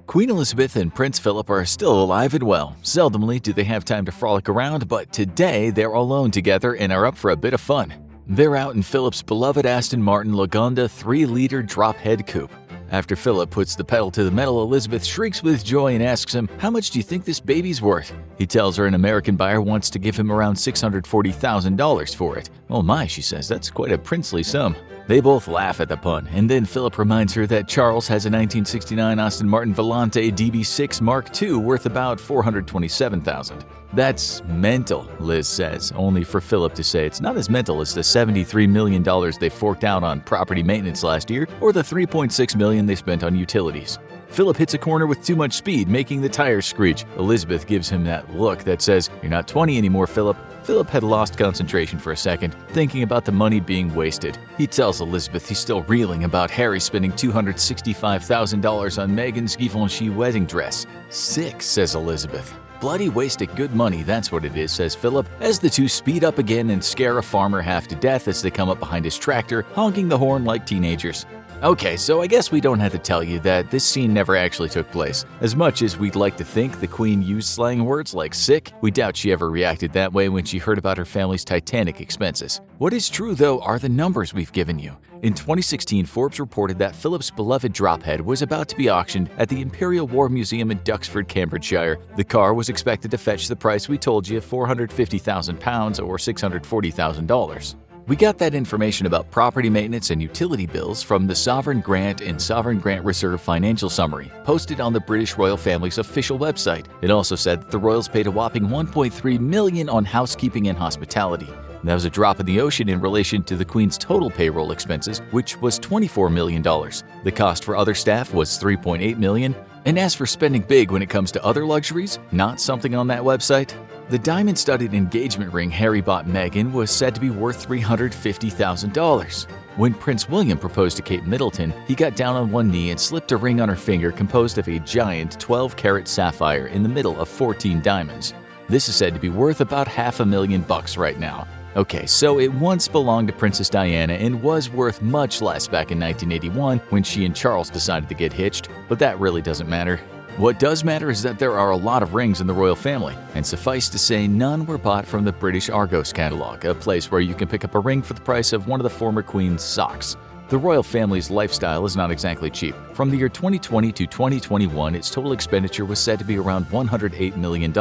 Queen Elizabeth and Prince Philip are still alive and well. Seldomly do they have time to frolic around, but today they're alone together and are up for a bit of fun. They're out in Philip's beloved Aston Martin Lagonda 3-liter drop-head coupe. After Philip puts the pedal to the metal, Elizabeth shrieks with joy and asks him, "How much do you think this baby's worth?" He tells her an American buyer wants to give him around $640,000 for it. "Oh my," she says, "that's quite a princely sum." They both laugh at the pun, and then Philip reminds her that Charles has a 1969 Aston Martin Volante DB6 Mark II worth about $427,000. "That's mental," Liz says, only for Philip to say it's not as mental as the $73 million they forked out on property maintenance last year or the $3.6 million they spent on utilities. Philip hits a corner with too much speed, making the tires screech. Elizabeth gives him that look that says, "You're not 20 anymore, Philip." Philip had lost concentration for a second, thinking about the money being wasted. He tells Elizabeth he's still reeling about Harry spending $265,000 on Meghan's Givenchy wedding dress. "Sick," says Elizabeth. "Bloody waste of good money, that's what it is," says Philip, as the two speed up again and scare a farmer half to death as they come up behind his tractor, honking the horn like teenagers. Okay, so I guess we don't have to tell you that this scene never actually took place. As much as we'd like to think the Queen used slang words like sick, we doubt she ever reacted that way when she heard about her family's Titanic expenses. What is true, though, are the numbers we've given you. In 2016, Forbes reported that Philip's beloved drophead was about to be auctioned at the Imperial War Museum in Duxford, Cambridgeshire. The car was expected to fetch the price we told you, £450,000 or $640,000. We got that information about property maintenance and utility bills from the Sovereign Grant and Sovereign Grant Reserve Financial Summary, posted on the British royal family's official website. It also said that the royals paid a whopping $1.3 million on housekeeping and hospitality. That was a drop in the ocean in relation to the Queen's total payroll expenses, which was $24 million. The cost for other staff was $3.8 million. And as for spending big when it comes to other luxuries, not something on that website, the diamond-studded engagement ring Harry bought Meghan was said to be worth $350,000. When Prince William proposed to Kate Middleton, he got down on one knee and slipped a ring on her finger composed of a giant 12-carat sapphire in the middle of 14 diamonds. This is said to be worth about $500,000 right now. Okay, so it once belonged to Princess Diana and was worth much less back in 1981 when she and Charles decided to get hitched, but that really doesn't matter. What does matter is that there are a lot of rings in the royal family, and suffice to say none were bought from the British Argos catalog, a place where you can pick up a ring for the price of one of the former Queen's socks. The royal family's lifestyle is not exactly cheap. From the year 2020 to 2021, its total expenditure was said to be around $108 million.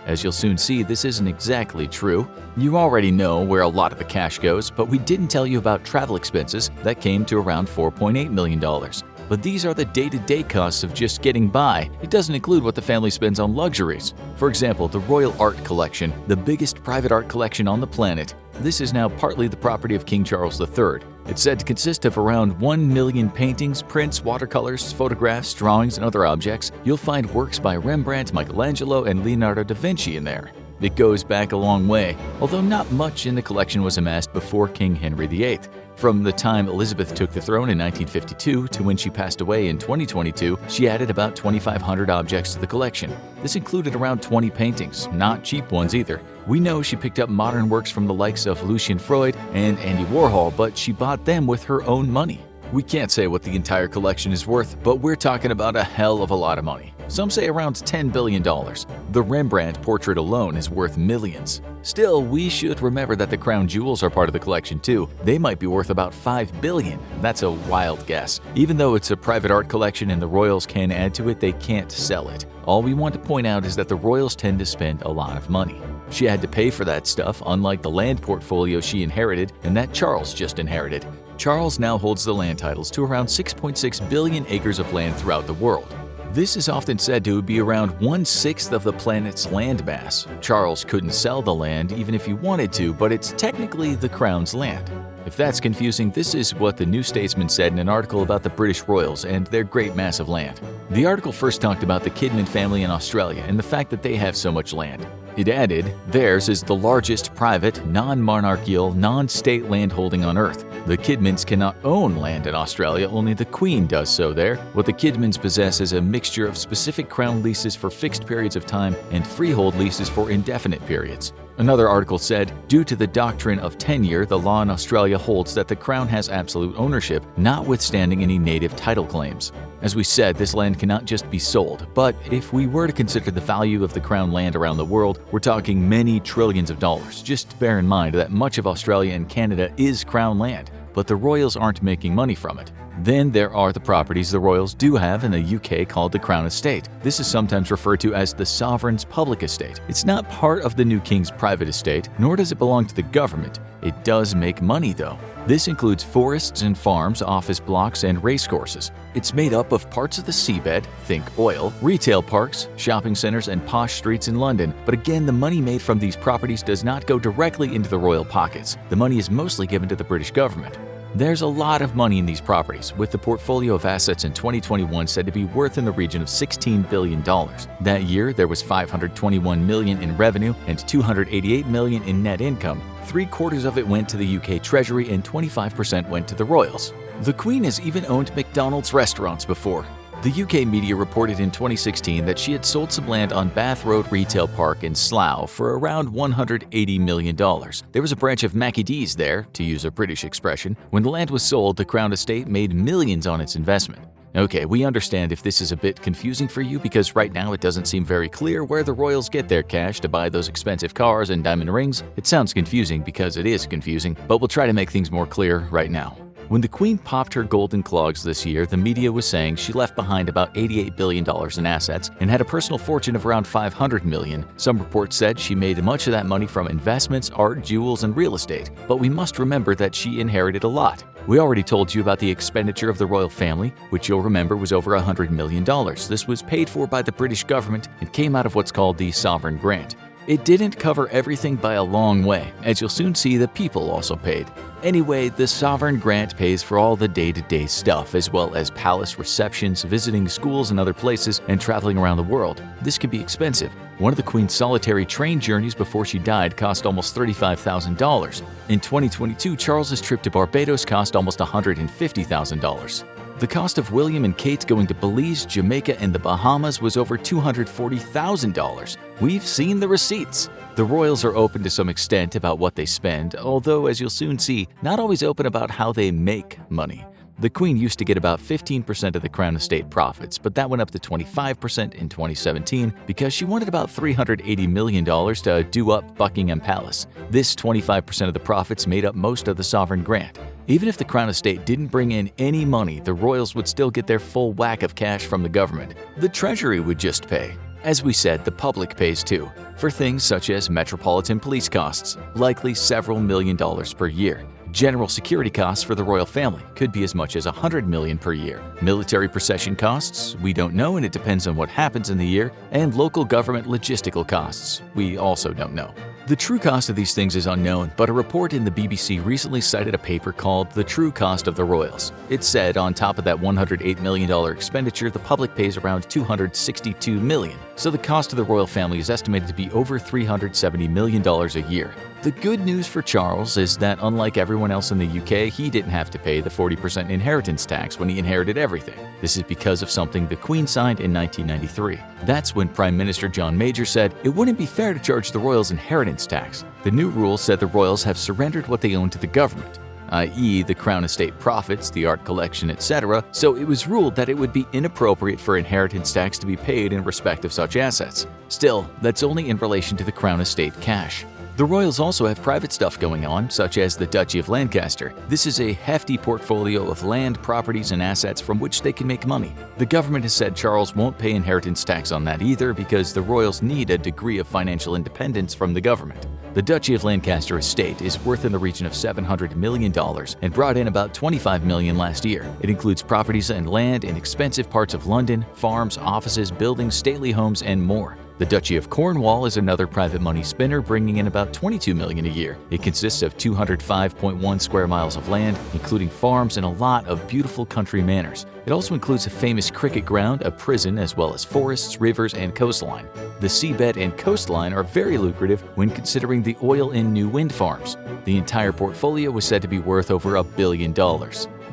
As you'll soon see, this isn't exactly true. You already know where a lot of the cash goes, but we didn't tell you about travel expenses that came to around $4.8 million. But these are the day-to-day costs of just getting by. It doesn't include what the family spends on luxuries. For example, the Royal Art Collection, the biggest private art collection on the planet. This is now partly the property of King Charles III. It's said to consist of around 1 million paintings, prints, watercolors, photographs, drawings, and other objects. You'll find works by Rembrandt, Michelangelo, and Leonardo da Vinci in there. It goes back a long way, although not much in the collection was amassed before King Henry VIII. From the time Elizabeth took the throne in 1952 to when she passed away in 2022, she added about 2,500 objects to the collection. This included around 20 paintings, not cheap ones either. We know she picked up modern works from the likes of Lucian Freud and Andy Warhol, but she bought them with her own money. We can't say what the entire collection is worth, but we're talking about a hell of a lot of money. Some say around $10 billion. The Rembrandt portrait alone is worth millions. Still, we should remember that the crown jewels are part of the collection too. They might be worth about $5 billion. That's a wild guess. Even though it's a private art collection and the royals can add to it, they can't sell it. All we want to point out is that the royals tend to spend a lot of money. She had to pay for that stuff, unlike the land portfolio she inherited and that Charles just inherited. Charles now holds the land titles to around 6.6 billion acres of land throughout the world. This is often said to be around 1/6 of the planet's land mass. Charles couldn't sell the land even if he wanted to, but it's technically the crown's land. If that's confusing, this is what the New Statesman said in an article about the British royals and their great mass of land. The article first talked about the Kidman family in Australia and the fact that they have so much land. It added, theirs is the largest private, non-monarchical, non-state landholding on Earth. The Kidmans cannot own land in Australia, only the Queen does so there. What the Kidmans possess is a mixture of specific crown leases for fixed periods of time and freehold leases for indefinite periods. Another article said, due to the doctrine of tenure, the law in Australia holds that the Crown has absolute ownership, notwithstanding any native title claims. As we said, this land cannot just be sold, but if we were to consider the value of the Crown land around the world, we're talking many trillions of dollars. Just bear in mind that much of Australia and Canada is Crown land, but the royals aren't making money from it. Then there are the properties the royals do have in the UK called the Crown Estate. This is sometimes referred to as the sovereign's public estate. It's not part of the new king's private estate, nor does it belong to the government. It does make money though. This includes forests and farms, office blocks, and racecourses. It's made up of parts of the seabed, think oil, retail parks, shopping centers, and posh streets in London. But again, the money made from these properties does not go directly into the royal pockets. The money is mostly given to the British government. There's a lot of money in these properties, with the portfolio of assets in 2021 said to be worth in the region of $16 billion. That year, there was $521 million in revenue and $288 million in net income. 3/4 of it went to the UK Treasury and 25% went to the royals. The Queen has even owned McDonald's restaurants before. The UK media reported in 2016 that she had sold some land on Bath Road Retail Park in Slough for around $180 million. There was a branch of Mackie D's there, to use a British expression. When the land was sold, the Crown Estate made millions on its investment. Okay, we understand if this is a bit confusing for you because right now it doesn't seem very clear where the royals get their cash to buy those expensive cars and diamond rings. It sounds confusing because it is confusing, but we'll try to make things more clear right now. When the Queen popped her golden clogs this year, the media was saying she left behind about $88 billion in assets and had a personal fortune of around $500 million. Some reports said she made much of that money from investments, art, jewels, and real estate. But we must remember that she inherited a lot. We already told you about the expenditure of the royal family, which you'll remember was over $100 million. This was paid for by the British government and came out of what's called the sovereign grant. It didn't cover everything by a long way. As you'll soon see, the people also paid. Anyway, the sovereign grant pays for all the day-to-day stuff, as well as palace receptions, visiting schools and other places, and traveling around the world. This can be expensive. One of the Queen's solitary train journeys before she died cost almost $35,000. In 2022, Charles's trip to Barbados cost almost $150,000. The cost of William and Kate going to Belize, Jamaica, and the Bahamas was over $240,000. We've seen the receipts. The royals are open to some extent about what they spend, although, as you'll soon see, not always open about how they make money. The Queen used to get about 15% of the Crown Estate profits, but that went up to 25% in 2017 because she wanted about $380 million to do up Buckingham Palace. This 25% of the profits made up most of the sovereign grant. Even if the Crown Estate didn't bring in any money, the royals would still get their full whack of cash from the government. The Treasury would just pay. As we said, the public pays too, for things such as metropolitan police costs, likely several $million per year. General security costs for the royal family could be as much as $100 million per year. Military procession costs, we don't know and it depends on what happens in the year. And local government logistical costs, we also don't know. The true cost of these things is unknown, but a report in the BBC recently cited a paper called The True Cost of the Royals. It said on top of that $108 million expenditure, the public pays around $262 million. So the cost of the royal family is estimated to be over $370 million a year. The good news for Charles is that unlike everyone else in the UK, he didn't have to pay the 40% inheritance tax when he inherited everything. This is because of something the Queen signed in 1993. That's when Prime Minister John Major said it wouldn't be fair to charge the royals inheritance tax. The new rule said the royals have surrendered what they own to the government, i.e. the Crown Estate profits, the art collection, etc., so it was ruled that it would be inappropriate for inheritance tax to be paid in respect of such assets. Still, that's only in relation to the Crown Estate cash. The royals also have private stuff going on, such as the Duchy of Lancaster. This is a hefty portfolio of land, properties, and assets from which they can make money. The government has said Charles won't pay inheritance tax on that either because the royals need a degree of financial independence from the government. The Duchy of Lancaster estate is worth in the region of $700 million and brought in about $25 million last year. It includes properties and land in expensive parts of London, farms, offices, buildings, stately homes, and more. The Duchy of Cornwall is another private money spinner, bringing in about $22 million a year. It consists of 205.1 square miles of land, including farms and a lot of beautiful country manors. It also includes a famous cricket ground, a prison, as well as forests, rivers, and coastline. The seabed and coastline are very lucrative when considering the oil and new wind farms. The entire portfolio was said to be worth over $1 billion.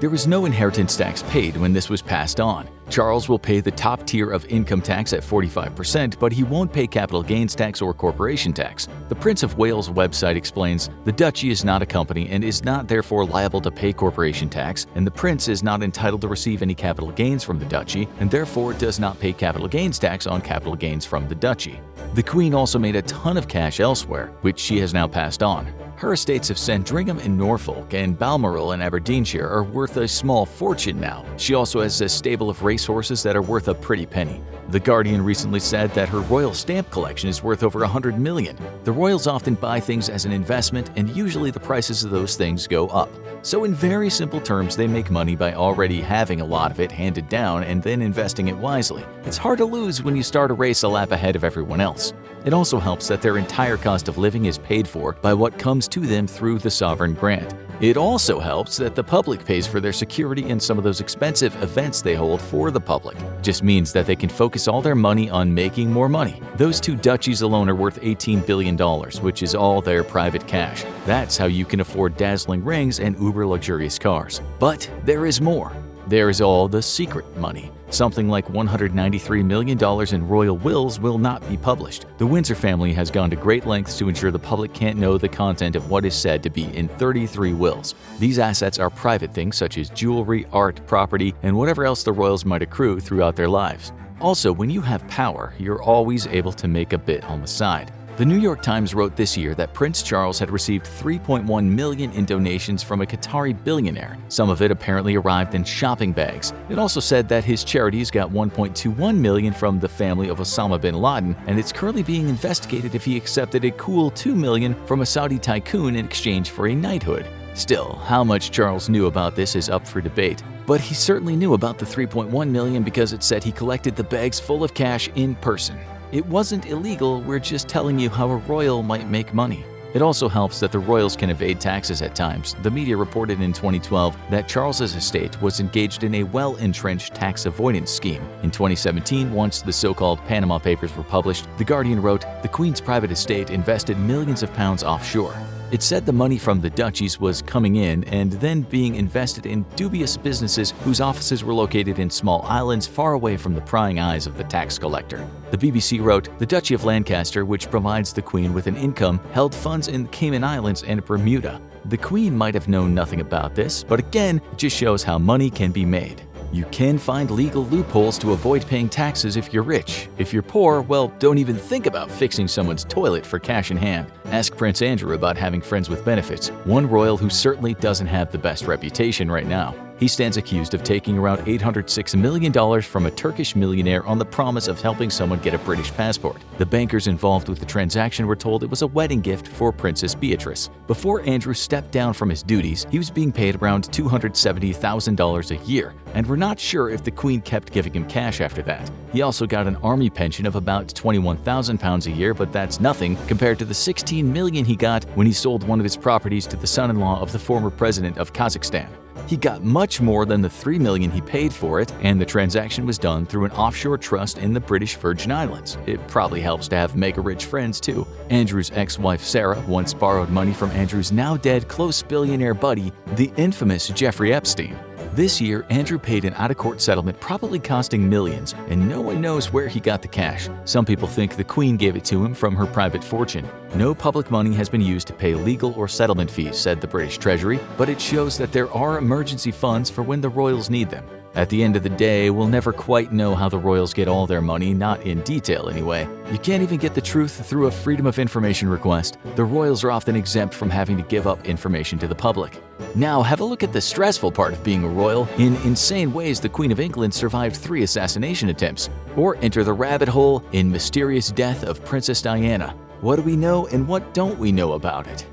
There was no inheritance tax paid when this was passed on. Charles will pay the top tier of income tax at 45%, but he won't pay capital gains tax or corporation tax. The Prince of Wales website explains, the duchy is not a company and is not therefore liable to pay corporation tax, and the prince is not entitled to receive any capital gains from the duchy, and therefore does not pay capital gains tax on capital gains from the duchy. The Queen also made a ton of cash elsewhere, which she has now passed on. Her estates of Sandringham in Norfolk and Balmoral in Aberdeenshire are worth a small fortune now. She also has a stable of racehorses that are worth a pretty penny. The Guardian recently said that her royal stamp collection is worth over $100 million. The royals often buy things as an investment, and usually the prices of those things go up. So in very simple terms, they make money by already having a lot of it handed down and then investing it wisely. It's hard to lose when you start a race a lap ahead of everyone else. It also helps that their entire cost of living is paid for by what comes to them through the sovereign grant. It also helps that the public pays for their security and some of those expensive events they hold for the public. Just means that they can focus all their money on making more money. Those two duchies alone are worth $18 billion, which is all their private cash. That's how you can afford dazzling rings and uber luxurious cars. But there is more. There is all the secret money. Something like $193 million in royal wills will not be published. The Windsor family has gone to great lengths to ensure the public can't know the content of what is said to be in 33 wills. These assets are private things such as jewelry, art, property, and whatever else the royals might accrue throughout their lives. Also, when you have power, you're always able to make a bit on the side. The New York Times wrote this year that Prince Charles had received $3.1 million in donations from a Qatari billionaire. Some of it apparently arrived in shopping bags. It also said that his charities got $1.21 million from the family of Osama bin Laden, and it's currently being investigated if he accepted a cool $2 million from a Saudi tycoon in exchange for a knighthood. Still, how much Charles knew about this is up for debate. But he certainly knew about the $3.1 million because it said he collected the bags full of cash in person. It wasn't illegal, we're just telling you how a royal might make money. It also helps that the royals can evade taxes at times. The media reported in 2012 that Charles's estate was engaged in a well-entrenched tax avoidance scheme. In 2017, once the so-called Panama Papers were published, The Guardian wrote, the Queen's private estate invested millions of pounds offshore. It said the money from the duchies was coming in and then being invested in dubious businesses whose offices were located in small islands far away from the prying eyes of the tax collector. The BBC wrote, the Duchy of Lancaster, which provides the Queen with an income, held funds in the Cayman Islands and Bermuda. The Queen might have known nothing about this, but again, it just shows how money can be made. You can find legal loopholes to avoid paying taxes if you're rich. If you're poor, well, don't even think about fixing someone's toilet for cash in hand. Ask Prince Andrew about having friends with benefits, one royal who certainly doesn't have the best reputation right now. He stands accused of taking around $806 million from a Turkish millionaire on the promise of helping someone get a British passport. The bankers involved with the transaction were told it was a wedding gift for Princess Beatrice. Before Andrew stepped down from his duties, he was being paid around $270,000 a year, and we're not sure if the Queen kept giving him cash after that. He also got an army pension of about £21,000 a year, but that's nothing compared to the $16 million he got when he sold one of his properties to the son-in-law of the former president of Kazakhstan. He got much more than the $3 million he paid for it, and the transaction was done through an offshore trust in the British Virgin Islands. It probably helps to have mega-rich friends, too. Andrew's ex-wife Sarah once borrowed money from Andrew's now-dead close billionaire buddy, the infamous Jeffrey Epstein. This year, Andrew paid an out-of-court settlement probably costing millions, and no one knows where he got the cash. Some people think the Queen gave it to him from her private fortune. No public money has been used to pay legal or settlement fees, said the British Treasury, but it shows that there are emergency funds for when the royals need them. At the end of the day, we'll never quite know how the royals get all their money, not in detail anyway. You can't even get the truth through a Freedom of Information request. The royals are often exempt from having to give up information to the public. Now, have a look at the stressful part of being a royal. In insane ways, the Queen of England survived 3 assassination attempts. Or enter the rabbit hole in mysterious death of Princess Diana. What do we know and what don't we know about it?